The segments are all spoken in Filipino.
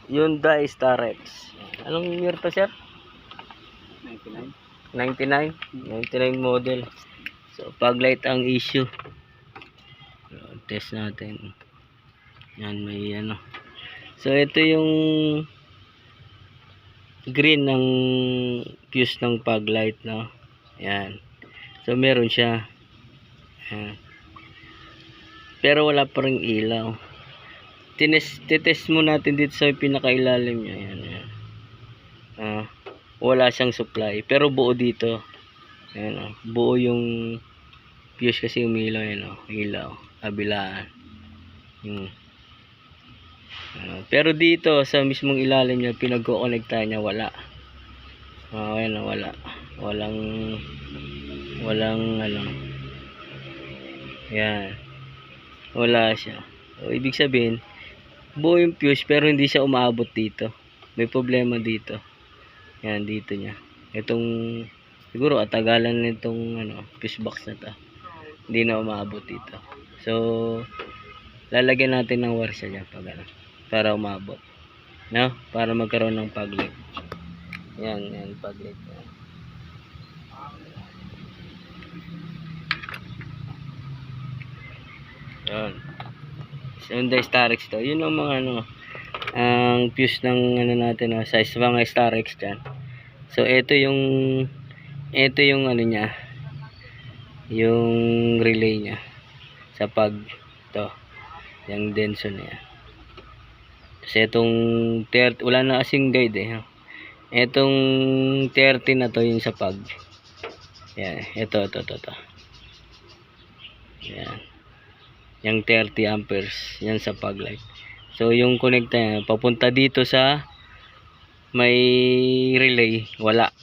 Hyundai Starex. Anong year to, sir? 99 model. So pag light ang issue. So, test natin. Yan, may ano. So ito yung green ng fuse ng pag light, no. Yan. So meron siya. Yan. Pero wala pa ring ilaw. Titest mo natin dito sa pinakailalim niya. Yan, yan. Wala siyang supply. Pero buo dito. Ayan, buo yung fuse kasi umilaw. Yan, ilaw. Kabilaan. Pero dito sa mismong ilalim niya, pinagko-connecta niya, wala. Ayan, wala. Walang ano. Yan. Wala siya. So, ibig sabihin, buo yung fuse pero hindi siya umaabot dito. May problema dito. Yan, dito niya. Itong siguro atagalan nitong fuse box na to. Hindi na umaabot dito. So lalagyan natin ng wire siya dyan para umabot. No? Para magkaroon ng pag-light. Yan, pag-light. Yan. Hyundai Starex to. Yun ang mga ang fuse ng natin, size mga Starex dyan. So ito yung niya, yung relay niya sa pag to, yung Denso niya. Kasi itong 30, wala na kasing guide itong 30 na to yung sa pag. Yan, ito. Yan. Yung 30 amperes yan sa pag light. So yung connecta niya papunta dito sa may relay, wala.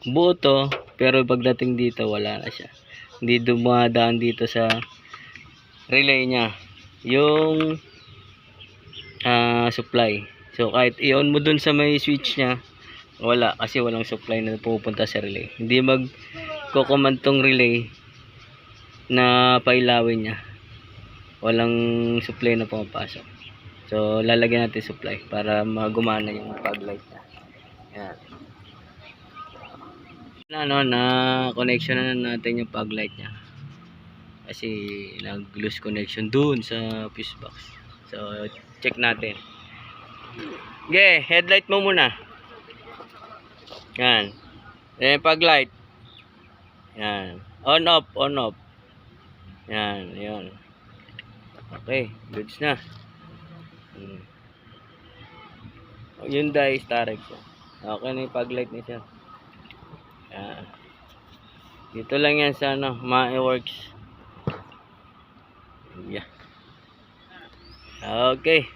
Buo to, pero pagdating dito wala na siya. Hindi dumadaan dito sa relay niya yung supply. So kahit i-on mo dun sa may switch niya, wala kasi walang supply na pupunta sa relay. Hindi magko-command tong relay na pailawin niya. Walang supply na pumapasok. So lalagyan natin supply para magumana yung pag light niya. Yan. Na connection na natin yung pag light niya. Kasi nag-loose connection dun sa fuse box. So check natin. Okay, headlight mo muna. Yan. Then pag light. Yan. On off. Yan, yun. Okay, goods na. Hyundai Starex. Okay na yung pag light niya siya. Yan. Dito lang yan sa Mae Works. Yeah. Okay.